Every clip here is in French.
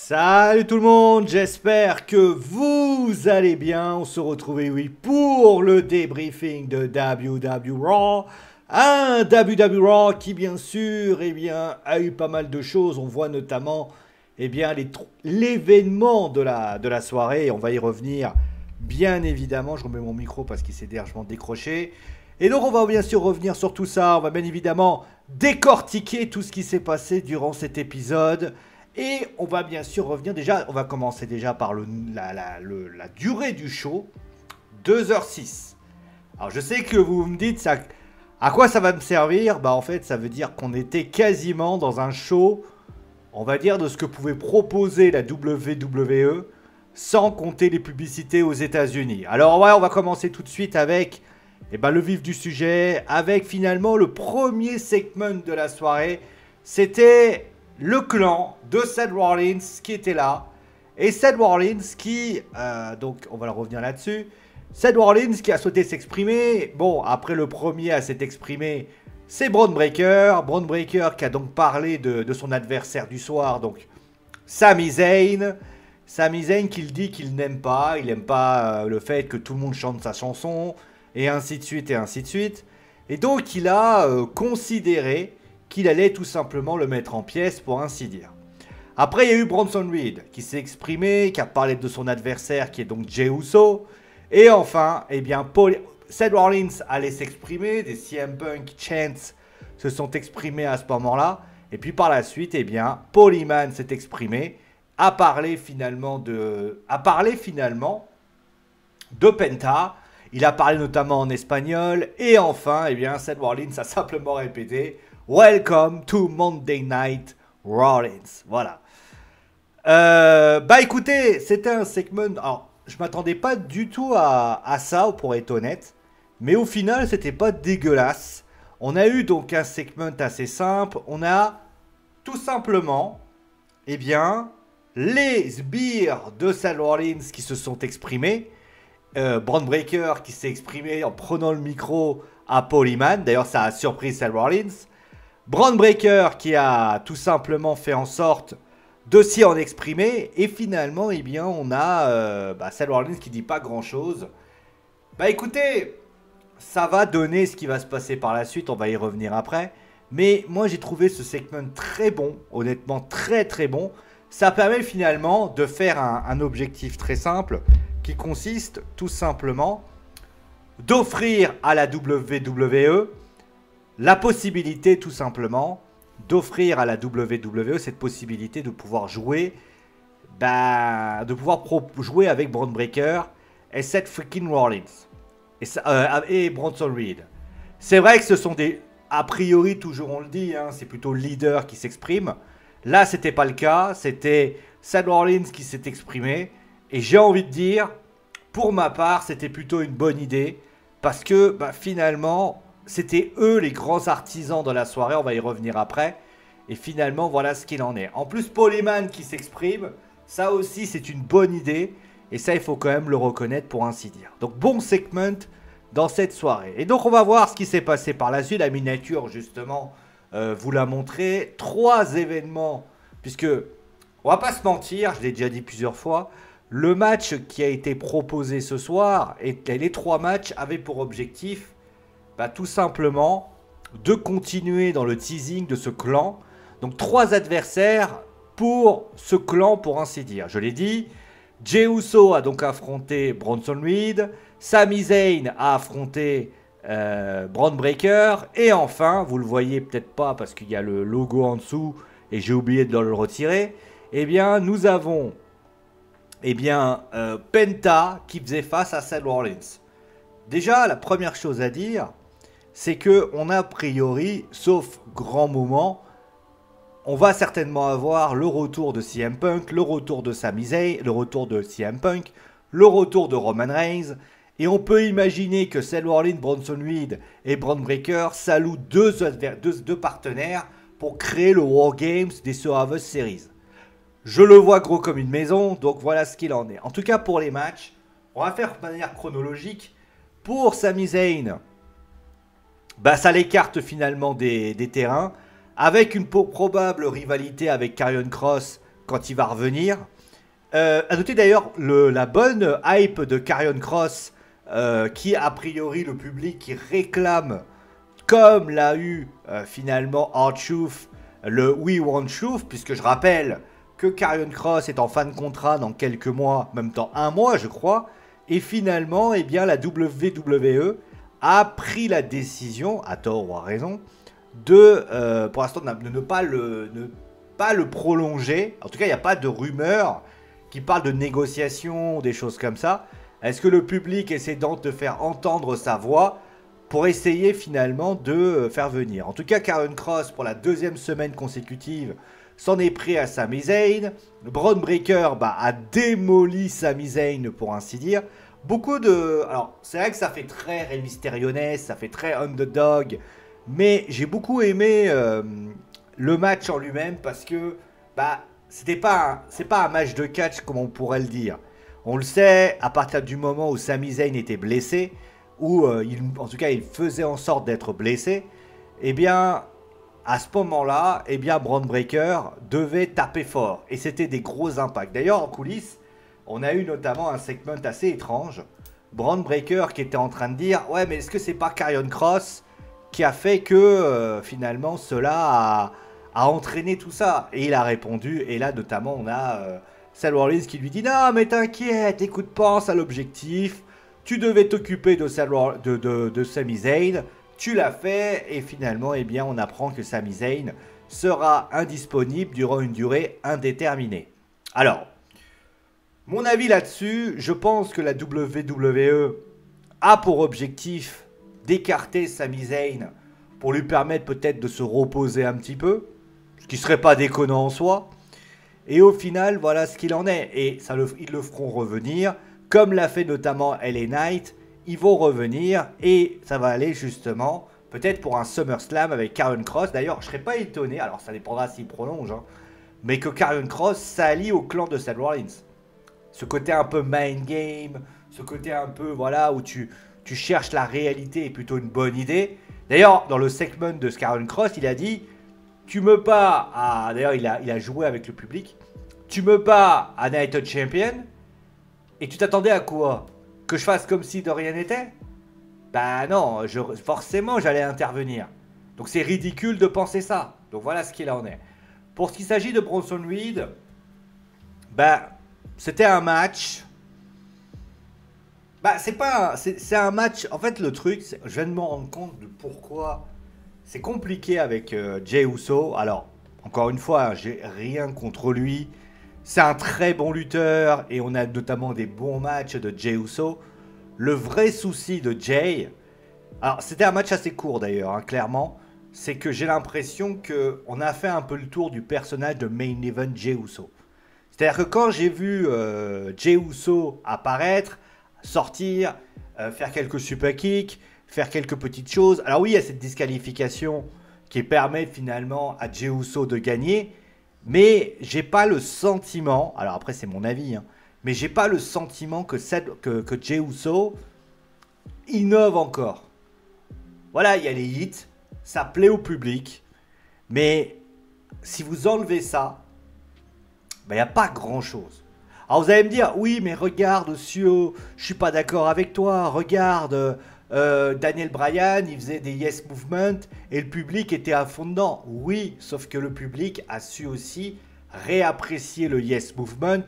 Salut tout le monde, j'espère que vous allez bien. On se retrouve oui, pour le débriefing de WWE Raw. Un WWE Raw qui bien sûr a eu pas mal de choses. On voit notamment l'événement de la soirée. On va y revenir bien évidemment. Je remets mon micro parce qu'il s'est largement décroché. Et donc on va bien sûr revenir sur tout ça. On va bien évidemment décortiquer tout ce qui s'est passé durant cet épisode. Et on va bien sûr revenir déjà, on va commencer déjà par la durée du show, 2h06. Alors je sais que vous me dites, ça, à quoi ça va me servir? Bah en fait ça veut dire qu'on était quasiment dans un show, on va dire de ce que pouvait proposer la WWE, sans compter les publicités aux États-Unis. Alors ouais, on va commencer tout de suite avec le vif du sujet, avec finalement le premier segment de la soirée. C'était le clan de Seth Rollins qui était là. Et Seth Rollins qui, donc on va revenir là-dessus. Seth Rollins qui a souhaité s'exprimer. Bon, après le premier à s'être exprimé, c'est Bron Breakker. Bron Breakker qui a donc parlé de son adversaire du soir, donc Sami Zayn. Sami Zayn qui dit qu'il n'aime pas. Il n'aime pas le fait que tout le monde chante sa chanson. Et ainsi de suite, et ainsi de suite. Et donc il a considéré qu'il allait tout simplement le mettre en pièces, pour ainsi dire. Après, il y a eu Bronson Reed qui s'est exprimé, qui a parlé de son adversaire, qui est donc Jey Uso. Et enfin, Seth Rollins allait s'exprimer, des CM Punk Chants se sont exprimés à ce moment-là. Et puis par la suite, Paul Heyman s'est exprimé, a parlé finalement de Penta. Il a parlé notamment en espagnol. Et enfin, Seth Rollins a simplement répété « Welcome to Monday Night Rollins ». Voilà. Écoutez, c'était un segment... Alors, je m'attendais pas du tout à ça, pour être honnête. Mais au final, c'était pas dégueulasse. On a eu donc un segment assez simple. On a tout simplement, les sbires de Seth Rollins qui se sont exprimés. Bron Breakker qui s'est exprimé en prenant le micro à Paul Heyman. D'ailleurs, ça a surpris Seth Rollins. Bron Breakker qui a tout simplement fait en sorte de s'y en exprimer. Et finalement, on a Seth Rollins qui dit pas grand chose. Écoutez, ça va donner ce qui va se passer par la suite. On va y revenir après. Mais moi, j'ai trouvé ce segment très bon. Honnêtement, très très bon. Ça permet finalement de faire un objectif très simple qui consiste tout simplement d'offrir à la WWE la possibilité tout simplement d'offrir à la WWE cette possibilité de pouvoir jouer, jouer avec Bron Breakker et Seth freaking Rollins et Bronson Reed. C'est vrai que ce sont des, a priori toujours on le dit, c'est plutôt le leader qui s'exprime. Là c'était pas le cas, c'était Seth Rollins qui s'est exprimé et j'ai envie de dire, pour ma part c'était plutôt une bonne idée parce que finalement c'était eux les grands artisans de la soirée, on va y revenir après. Et finalement, voilà ce qu'il en est. En plus, Paul Heyman qui s'exprime, ça aussi c'est une bonne idée. Et ça, il faut quand même le reconnaître pour ainsi dire. Donc bon segment dans cette soirée. Et donc on va voir ce qui s'est passé par la suite. La miniature justement vous l'a montré. 3 événements, puisque on va pas se mentir, je l'ai déjà dit plusieurs fois. Le match qui a été proposé ce soir, et les 3 matchs avaient pour objectif tout simplement de continuer dans le teasing de ce clan. Donc 3 adversaires pour ce clan, pour ainsi dire. Je l'ai dit, Jey Uso a donc affronté Bronson Reed, Sami Zayn a affronté Bron Breakker, et enfin, vous le voyez peut-être pas parce qu'il y a le logo en dessous et j'ai oublié de le retirer, nous avons Penta qui faisait face à Seth Rollins. Déjà, la première chose à dire, c'est que on a priori, sauf grand moment, on va certainement avoir le retour de CM Punk, le retour de Sami Zayn, le retour de CM Punk, le retour de Roman Reigns. Et on peut imaginer que Seth Rollins, Bronson Reed et Bron Breakker s'allouent deux partenaires pour créer le War Games des Survivor Series. Je le vois gros comme une maison, donc voilà ce qu'il en est. En tout cas pour les matchs, on va faire de manière chronologique. Pour Sami Zayn, ça l'écarte finalement des terrains, avec une probable rivalité avec Karrion Kross quand il va revenir. À noter d'ailleurs la bonne hype de Karrion Kross, qui a priori le public qui réclame, comme l'a eu finalement R-Truth, le We Want Truth, puisque je rappelle que Karrion Kross est en fin de contrat dans quelques mois, même dans un mois je crois, et finalement eh bien, la WWE a pris la décision, à tort ou à raison, de, pour l'instant, de ne pas le prolonger. En tout cas, il n'y a pas de rumeur qui parle de négociations, des choses comme ça. Est-ce que le public essaie de faire entendre sa voix pour essayer finalement de faire venir? En tout cas, Karrion Kross, pour la deuxième semaine consécutive, s'en est pris à Sami Zayn. Bron Breakker a démoli Sami Zayn, pour ainsi dire. Beaucoup de... Alors, c'est vrai que ça fait très Rey Mysterionesque, ça fait très underdog, mais j'ai beaucoup aimé le match en lui-même parce que c'est pas un match de catch comme on pourrait le dire. On le sait, à partir du moment où Sami Zayn était blessé, ou en tout cas il faisait en sorte d'être blessé, eh bien à ce moment-là, eh bien Bron Breakker devait taper fort. Et c'était des gros impacts. D'ailleurs en coulisses, on a eu notamment un segment assez étrange. Bron Breakker qui était en train de dire « Ouais, mais est-ce que c'est pas Karrion Kross qui a fait que finalement cela a entraîné tout ça ?» Et il a répondu, et là notamment on a Seth Rollins qui lui dit « Non mais t'inquiète, écoute, pense à l'objectif, tu devais t'occuper de Sami Zayn, tu l'as fait, et finalement eh bien, on apprend que Sami Zayn sera indisponible durant une durée indéterminée. » Alors, mon avis là-dessus, je pense que la WWE a pour objectif d'écarter Sami Zayn pour lui permettre peut-être de se reposer un petit peu, ce qui serait pas déconnant en soi. Et au final, voilà ce qu'il en est. Et ils le feront revenir, comme l'a fait notamment LA Knight. Ils vont revenir et ça va aller justement peut-être pour un SummerSlam avec Karrion Kross. D'ailleurs, je serais pas étonné, alors ça dépendra s'il prolonge, hein, mais que Karrion Kross s'allie au clan de Seth Rollins. Ce côté un peu mind game, ce côté un peu, voilà, où tu cherches la réalité est plutôt une bonne idée. D'ailleurs, dans le segment de Karrion Kross, il a dit « Tu me bats à... » D'ailleurs, il a joué avec le public. « Tu me bats à Night of Champion et tu t'attendais à quoi? Que je fasse comme si de rien n'était? Bah non, forcément, j'allais intervenir. Donc c'est ridicule de penser ça. Donc voilà ce qu'il en est. Pour ce qui s'agit de Bronson Reed, c'était un match... c'est un match... En fait, le truc, je viens de me rendre compte de pourquoi c'est compliqué avec Jey Uso. Alors, encore une fois, j'ai rien contre lui. C'est un très bon lutteur et on a notamment des bons matchs de Jey Uso. Le vrai souci de Jey... Alors, c'était un match assez court d'ailleurs, hein, clairement. C'est que j'ai l'impression qu'on a fait un peu le tour du personnage de Main Event Jey Uso. C'est-à-dire que quand j'ai vu Jey Uso apparaître, sortir, faire quelques super kicks, faire quelques petites choses. Alors oui, il y a cette disqualification qui permet finalement à Jey Uso de gagner. Mais j'ai pas le sentiment, alors après c'est mon avis, hein, mais j'ai pas le sentiment que Jey Uso innove encore. Voilà, il y a les hits, ça plaît au public, mais si vous enlevez ça, il n'y a pas grand-chose. Alors vous allez me dire, oui, mais regarde, Sio, je suis pas d'accord avec toi, regarde, Daniel Bryan, il faisait des yes movement et le public était à fond dedans. Oui, sauf que le public a su aussi réapprécier le yes movement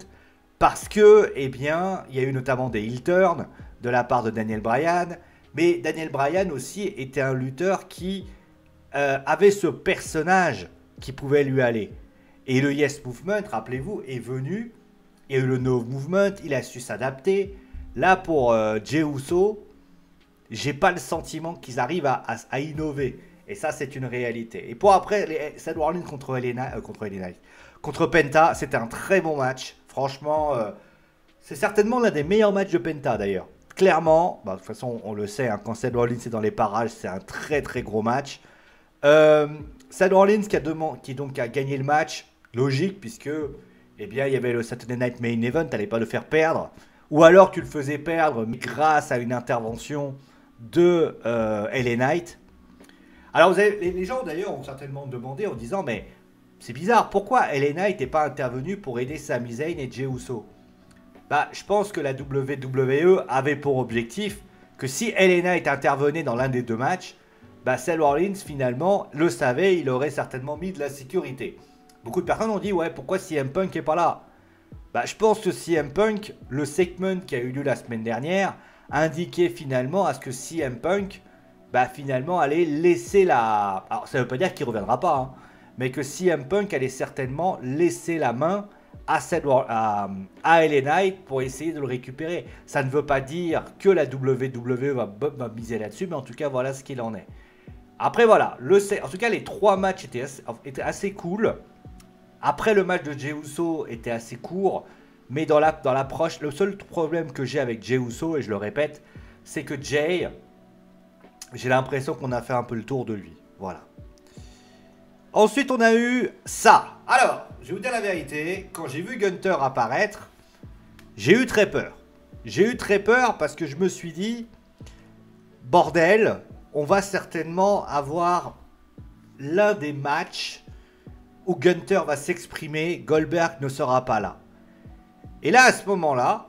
parce que, eh bien, il y a eu notamment des heel turns de la part de Daniel Bryan, mais Daniel Bryan aussi était un lutteur qui avait ce personnage qui pouvait lui aller. Et le yes movement, rappelez-vous, est venu. Il y a eu le no movement, il a su s'adapter. Là, pour Jey Uso, j'ai pas le sentiment qu'ils arrivent à innover. Et ça, c'est une réalité. Et pour après, Seth Rollins contre Penta, c'était un très bon match. Franchement, c'est certainement l'un des meilleurs matchs de Penta d'ailleurs. Clairement, de toute façon, on le sait, hein, quand Seth Rollins est dans les parages, c'est un très très gros match. Seth Rollins qui a gagné le match, logique, puisque eh bien, il y avait le Saturday Night Main Event, tu n'allais pas le faire perdre. Ou alors tu le faisais perdre mais grâce à une intervention de LA Knight. Alors les gens d'ailleurs ont certainement demandé en disant mais c'est bizarre. Pourquoi Elena n'était pas intervenue pour aider Sami Zayn et Jey Uso? Bah, je pense que la WWE avait pour objectif que si Elena était intervenue dans l'un des deux matchs, bah Seth Rollins finalement le savait, il aurait certainement mis de la sécurité. Beaucoup de personnes ont dit ouais, pourquoi CM Punk est pas là? Bah, je pense que CM Punk, le segment qui a eu lieu la semaine dernière, indiquait finalement à ce que CM Punk, bah finalement allait laisser la... Alors ça veut pas dire qu'il reviendra pas, hein, mais que CM Punk allait certainement laisser la main à LA Knight pour essayer de le récupérer. Ça ne veut pas dire que la WWE va miser là-dessus, mais en tout cas voilà ce qu'il en est. Après voilà, en tout cas les 3 matchs étaient assez cool. Après le match de Jey Uso était assez court, mais dans l'approche, le seul problème que j'ai avec Jey Uso, et je le répète, c'est que Jey, j'ai l'impression qu'on a fait un peu le tour de lui. Voilà. Ensuite, on a eu ça. Alors, je vais vous dire la vérité, quand j'ai vu Gunther apparaître, j'ai eu très peur. J'ai eu très peur parce que je me suis dit, bordel, on va certainement avoir l'un des matchs où Gunther va s'exprimer, Goldberg ne sera pas là. Et là, à ce moment-là,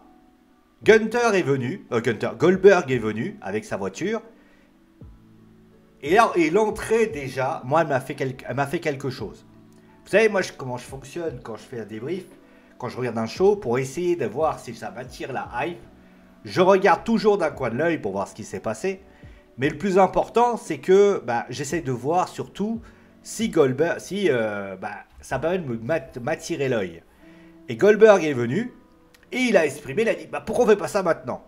Goldberg est venu avec sa voiture. Et l'entrée déjà, moi, elle m'a fait quelque chose. Vous savez, moi, comment je fonctionne quand je fais un débrief, quand je regarde un show, pour essayer de voir si ça m'attire la hype. Je regarde toujours d'un coin de l'œil pour voir ce qui s'est passé. Mais le plus important, c'est que j'essaie de voir surtout si Goldberg, ça permet de m'attirer l'œil. Et Goldberg est venu, et il a exprimé, il a dit, pourquoi on fait pas ça maintenant?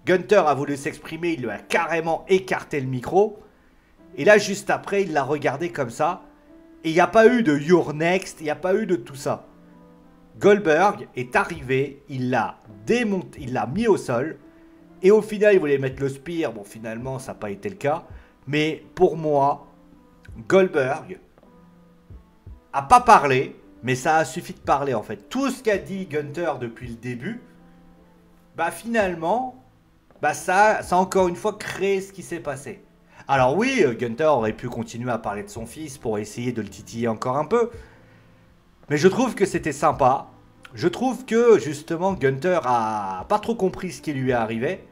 Gunther a voulu s'exprimer, il lui a carrément écarté le micro, et là, juste après, il l'a regardé comme ça, et il n'y a pas eu de You're Next, il n'y a pas eu de tout ça. Goldberg est arrivé, il l'a démonté, il l'a mis au sol, et au final, il voulait mettre le spear, bon, finalement, ça n'a pas été le cas, mais pour moi, Goldberg a pas parlé, mais ça a suffi de parler en fait. Tout ce qu'a dit Gunther depuis le début, finalement, ça a encore une fois créé ce qui s'est passé. Alors oui, Gunther aurait pu continuer à parler de son fils pour essayer de le titiller encore un peu, mais je trouve que c'était sympa. Je trouve que justement Gunther a pas trop compris ce qui lui est arrivé,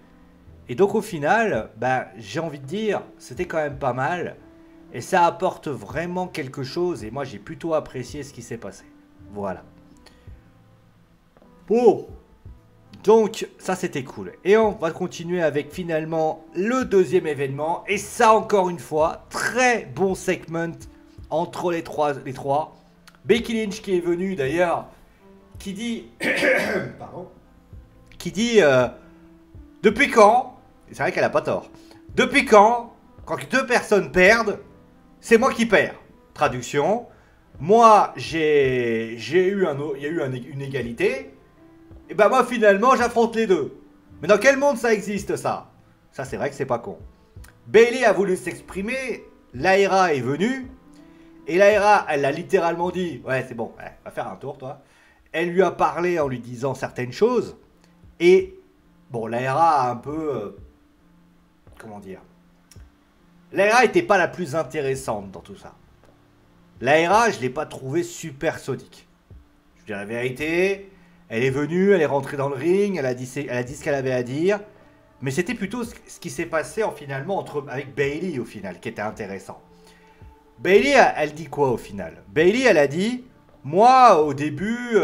et donc au final, j'ai envie de dire, c'était quand même pas mal. Et ça apporte vraiment quelque chose. Et moi, j'ai plutôt apprécié ce qui s'est passé. Voilà. Bon. Donc, ça, c'était cool. Et on va continuer avec, finalement, le deuxième événement. Et ça, encore une fois, très bon segment entre les trois. Becky Lynch qui est venue, d'ailleurs, qui dit... Pardon. Qui dit... depuis quand... C'est vrai qu'elle a pas tort. Depuis quand deux personnes perdent... C'est moi qui perds. Traduction. Moi, il y a eu une égalité. Et moi, finalement, j'affronte les deux. Mais dans quel monde ça existe, ça? Ça, c'est vrai que c'est pas con. Bayley a voulu s'exprimer. Lyra est venue. Et Lyra, elle a littéralement dit, ouais, c'est bon, va faire un tour, toi. Elle lui a parlé en lui disant certaines choses. Et, bon, Lyra a un peu... comment dire? Lyra n'était pas la plus intéressante dans tout ça. Lyra, je ne l'ai pas trouvée super sodique. Je vous dis la vérité, elle est venue, elle est rentrée dans le ring, elle a dit ce qu'elle avait à dire. Mais c'était plutôt ce qui s'est passé finalement avec Bayley au final qui était intéressant. Bayley, elle dit quoi au final? Bayley, elle a dit, moi au début,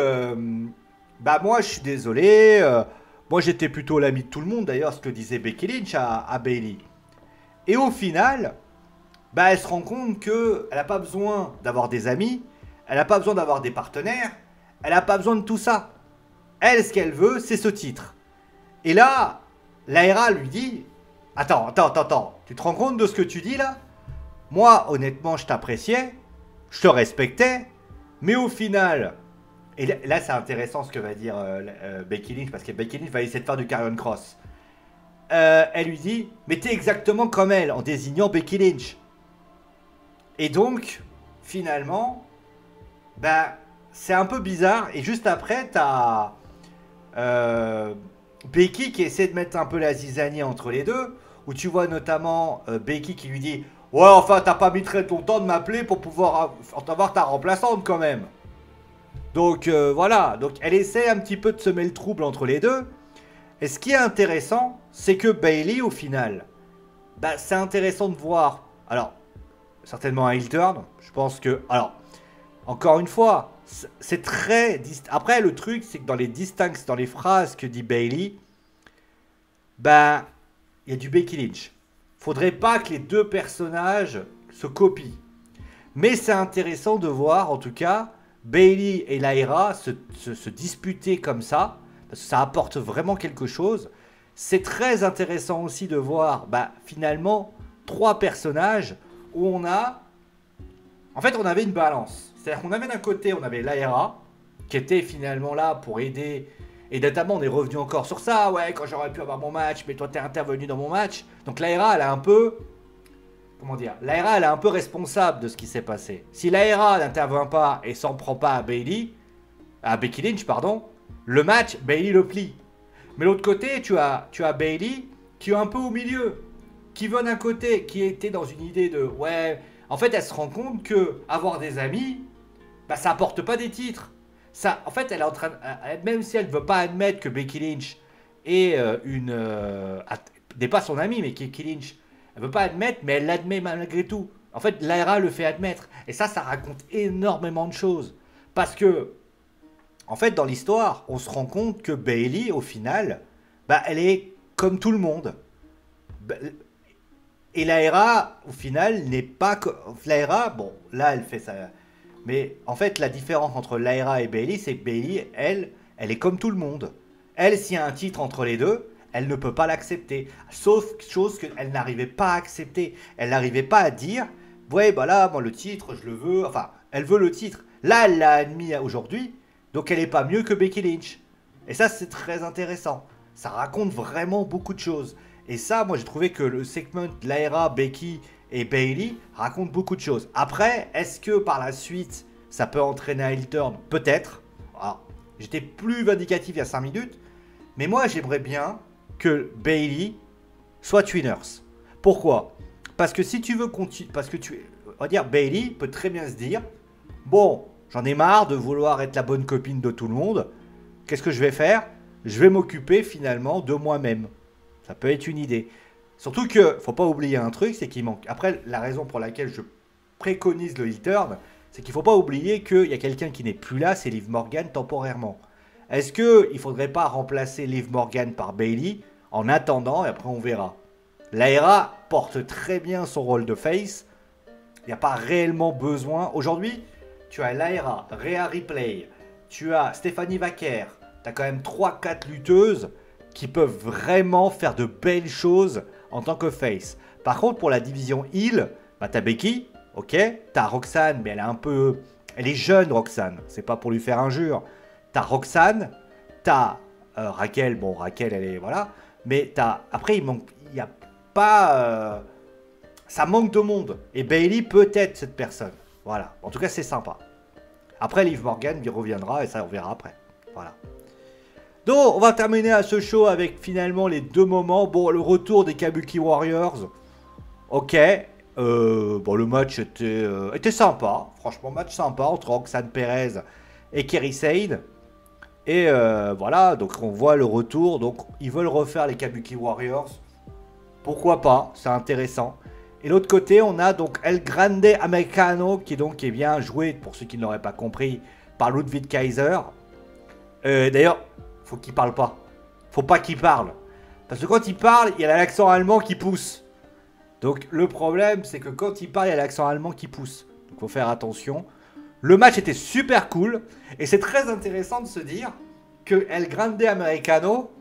moi je suis désolé, moi j'étais plutôt l'ami de tout le monde d'ailleurs, ce que disait Becky Lynch à Bayley. Et au final, elle se rend compte qu'elle n'a pas besoin d'avoir des amis, elle n'a pas besoin d'avoir des partenaires, elle n'a pas besoin de tout ça. Elle, ce qu'elle veut, c'est ce titre. Et là, Lyra lui dit, attends, tu te rends compte de ce que tu dis là? Moi, honnêtement, je t'appréciais, je te respectais, mais au final, et là c'est intéressant ce que va dire Becky Lynch, parce que Becky Lynch va essayer de faire du Karrion Cross. Elle lui dit, mais t'es exactement comme elle, en désignant Becky Lynch. Et donc, finalement, c'est un peu bizarre. Et juste après, t'as Becky qui essaie de mettre un peu la zizanie entre les deux, où tu vois notamment Becky qui lui dit, Ouais, enfin, t'as pas mis très longtemps de m'appeler pour pouvoir avoir ta remplaçante quand même. Donc voilà, donc elle essaie un petit peu de semer le trouble entre les deux. Et ce qui est intéressant, c'est que Bayley, au final, bah, c'est intéressant de voir. Alors, certainement un heel turn. Je pense que. Alors, encore une fois, c'est très. Après, le truc, c'est que dans les distincts, dans les phrases que dit Bayley, bah, il y a du Becky Lynch. Faudrait pas que les deux personnages se copient. Mais c'est intéressant de voir, en tout cas, Bayley et Lyra se disputer comme ça, parce que ça apporte vraiment quelque chose. C'est très intéressant aussi de voir, bah, finalement, trois personnages où on a... En fait, on avait une balance. C'est-à-dire qu'on avait d'un côté, on avait Lyra, qui était finalement là pour aider. Et notamment, on est revenu encore sur ça. Ouais, quand j'aurais pu avoir mon match, mais toi, t'es intervenu dans mon match. Donc Lyra, elle a un peu... Comment dire, Lyra, elle est un peu responsable de ce qui s'est passé. Si Lyra n'intervient pas et s'en prend pas à Bayley, à Becky Lynch, pardon, le match, Bayley le plie. Mais l'autre côté, tu as Bayley qui est un peu au milieu, qui veut d'un côté, qui était dans une idée de ouais, en fait, elle se rend compte que avoir des amis, bah, ça apporte pas des titres. Ça, en fait, elle est en train, même si elle ne veut pas admettre que Becky Lynch est n'est pas son amie, mais Becky Lynch. Elle veut pas admettre, mais elle l'admet malgré tout. En fait, Lyra le fait admettre. Et ça raconte énormément de choses. Parce que, en fait, dans l'histoire, on se rend compte que Bayley, au final, bah, elle est comme tout le monde. Et Lyra, au final, n'est pas... Lyra, bon, là, elle fait ça. Mais en fait, la différence entre Lyra et Bayley, c'est que Bayley, elle est comme tout le monde. Elle, s'il y a un titre entre les deux, elle ne peut pas l'accepter. Sauf chose qu'elle n'arrivait pas à accepter. Elle n'arrivait pas à dire, ouais, bah là, moi, le titre, je le veux. Enfin, elle veut le titre. Là, elle l'a admis aujourd'hui. Donc, elle n'est pas mieux que Becky Lynch. Et ça, c'est très intéressant. Ça raconte vraiment beaucoup de choses. Et ça, moi, j'ai trouvé que le segment Lyra, Becky et Bayley raconte beaucoup de choses. Après, est-ce que par la suite, ça peut entraîner un heel turn? Peut-être. Alors, j'étais plus vindicatif il y a 5 minutes. Mais moi, j'aimerais bien que Bayley soit Twinners. Pourquoi? Parce que si tu veux continuer... Parce que on va dire, Bayley peut très bien se dire, bon, j'en ai marre de vouloir être la bonne copine de tout le monde. Qu'est-ce que je vais faire? Je vais m'occuper finalement de moi-même. Ça peut être une idée. Surtout que, faut pas oublier un truc, c'est qu'il manque... Après, la raison pour laquelle je préconise le heel turn, c'est qu'il faut pas oublier qu'il y a quelqu'un qui n'est plus là, c'est Liv Morgan temporairement. Est-ce qu'il ne faudrait pas remplacer Liv Morgan par Bayley en attendant, et après on verra. Lyra porte très bien son rôle de face. Il n'y a pas réellement besoin. Aujourd'hui, tu as Lyra, Rhea Ripley, tu as Stephanie Vaquer. Tu as quand même 3-4 lutteuses qui peuvent vraiment faire de belles choses en tant que face. Par contre, pour la division heel, bah, tu as Becky, ok. Tu as Roxanne, mais elle est un peu... Elle est jeune, Roxanne. C'est pas pour lui faire injure. Tu as Roxanne, tu as Raquel. Bon, Raquel, elle est... Voilà. Mais après, il n'y a pas... ça manque de monde. Et Bayley peut être cette personne. Voilà. En tout cas, c'est sympa. Après, Liv Morgan il reviendra et ça, on verra après. Voilà. Donc, on va terminer à ce show avec finalement les deux moments. Bon, le retour des Kabuki Warriors. Ok. Bon, le match était sympa. Franchement, match sympa entre Roxanne Perez et Kairi Sane. Et voilà, donc on voit le retour. Donc ils veulent refaire les Kabuki Warriors. Pourquoi pas, c'est intéressant. Et l'autre côté, on a donc El Grande Americano, qui est bien joué, pour ceux qui ne l'auraient pas compris, par Ludwig Kaiser. D'ailleurs, faut qu'il parle pas. Faut pas qu'il parle. Parce que quand il parle, il y a l'accent allemand qui pousse. Donc le problème, c'est que quand il parle, il y a l'accent allemand qui pousse. Donc faut faire attention. Le match était super cool. Et c'est très intéressant de se dire que El Grande Americano,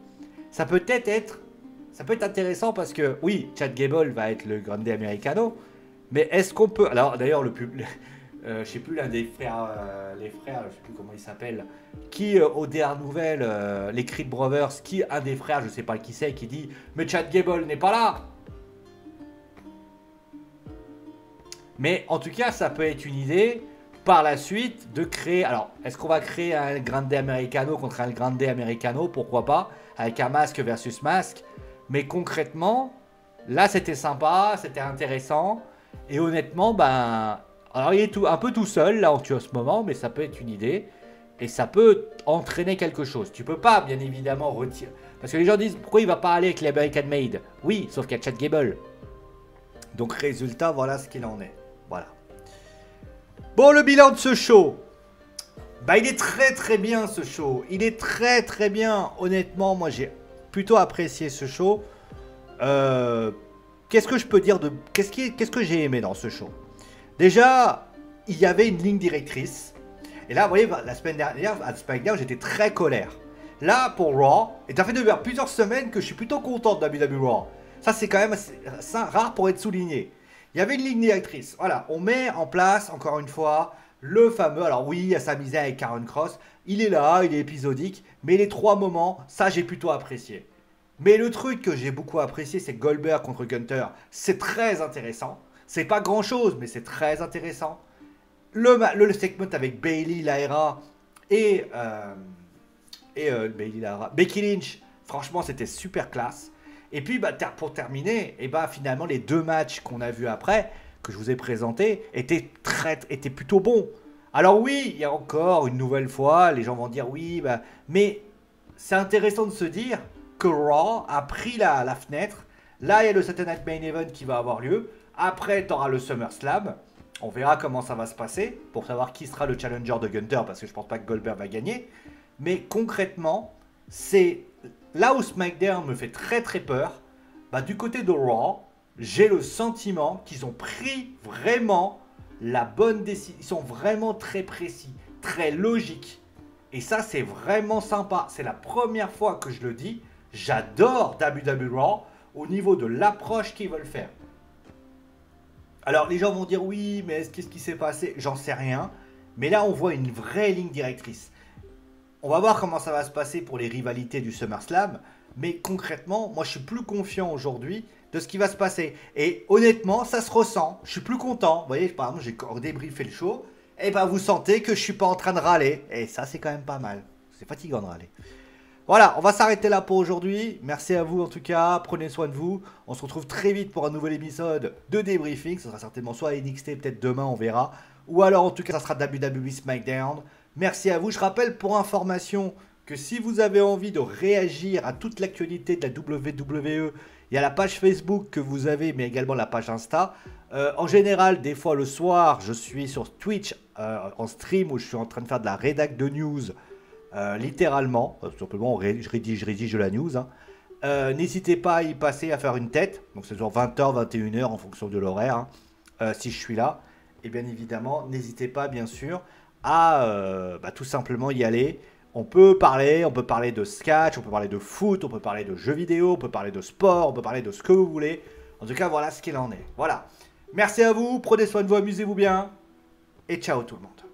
ça peut être intéressant parce que, oui, Chad Gable va être le Grande Americano. Mais est-ce qu'on peut... Alors d'ailleurs, je sais plus, l'un des frères, les frères, je sais plus comment ils s'appellent, qui aux dernières nouvelles, les Creed Brothers, un des frères, je sais pas qui c'est, qui dit « Mais Chad Gable n'est pas là !» Mais en tout cas, ça peut être une idée par la suite de créer... Alors, est-ce qu'on va créer un Grande Americano contre un Grande Americano? Pourquoi pas? Avec un masque versus masque. Mais concrètement, là, c'était sympa, c'était intéressant. Et honnêtement, ben, alors il est un peu tout seul là en ce moment, mais ça peut être une idée. Et ça peut entraîner quelque chose. Tu peux pas, bien évidemment, retirer. Parce que les gens disent, pourquoi il va pas aller avec les American Made? Oui, sauf qu'il y a Chad Gable. Donc résultat, voilà ce qu'il en est. Voilà. Bon, le bilan de ce show. Bah, il est très très bien ce show. Il est très très bien. Honnêtement, moi j'ai plutôt apprécié ce show. Qu'est-ce que je peux dire de... Qu'est-ce que j'ai aimé dans ce show? Déjà, il y avait une ligne directrice. Et là, vous voyez, la semaine dernière, à SmackDown, j'étais très colère. Là, pour Raw, et ça fait depuis plusieurs semaines que je suis plutôt content de WWE Raw. Ça, c'est quand même rare pour être souligné. Il y avait une ligne directrice. Voilà, on met en place, encore une fois, le fameux... Alors oui, il y a Sami Zayn avec Karrion Kross. Il est là, il est épisodique. Mais les 3 moments, ça, j'ai plutôt apprécié. Mais le truc que j'ai beaucoup apprécié, c'est Goldberg contre Gunther. C'est très intéressant. C'est pas grand-chose, mais c'est très intéressant. Le segment avec Bayley, Lyra et Becky Lynch, franchement, c'était super classe. Et puis, bah, pour terminer, et bah, finalement, les 2 matchs qu'on a vus après, que je vous ai présentés, étaient plutôt bons. Alors oui, il y a encore une nouvelle fois, les gens vont dire oui, bah, mais c'est intéressant de se dire que Raw a pris la fenêtre. Là, il y a le Saturday Night Main Event qui va avoir lieu. Après, tu auras le SummerSlam. On verra comment ça va se passer pour savoir qui sera le challenger de Gunther, parce que je pense pas que Goldberg va gagner. Mais concrètement, c'est là où SmackDown me fait très très peur. Bah, du côté de Raw, j'ai le sentiment qu'ils ont pris vraiment la bonne décision. Ils sont vraiment très précis, très logiques. Et ça, c'est vraiment sympa. C'est la première fois que je le dis. J'adore WWE Raw au niveau de l'approche qu'ils veulent faire. Alors, les gens vont dire oui, mais qu'est-ce qui s'est passé? J'en sais rien. Mais là, on voit une vraie ligne directrice. On va voir comment ça va se passer pour les rivalités du SummerSlam. Mais concrètement, moi, je suis plus confiant aujourd'hui de ce qui va se passer. Et honnêtement, ça se ressent. Je suis plus content. Vous voyez, par exemple, j'ai débriefé le show. Et ben, vous sentez que je suis pas en train de râler. Et ça, c'est quand même pas mal. C'est fatigant de râler. Voilà, on va s'arrêter là pour aujourd'hui. Merci à vous en tout cas, prenez soin de vous. On se retrouve très vite pour un nouvel épisode de débriefing. Ce sera certainement soit NXT, peut-être demain, on verra. Ou alors en tout cas, ça sera WWE SmackDown. Merci à vous. Je rappelle pour information que si vous avez envie de réagir à toute l'actualité de la WWE, il y a la page Facebook que vous avez, mais également la page Insta. En général, des fois le soir, je suis sur Twitch en stream où je suis en train de faire de la rédac de news. Littéralement, tout simplement, je rédige de la news. Hein. N'hésitez pas à y passer, à faire une tête. Donc c'est genre 20h, 21h en fonction de l'horaire, hein, si je suis là. Et bien évidemment, n'hésitez pas, bien sûr, à tout simplement y aller. On peut parler de sketch, on peut parler de foot, on peut parler de jeux vidéo, on peut parler de sport, on peut parler de ce que vous voulez. En tout cas, voilà ce qu'il en est. Voilà. Merci à vous, prenez soin de vous, amusez-vous bien. Et ciao tout le monde.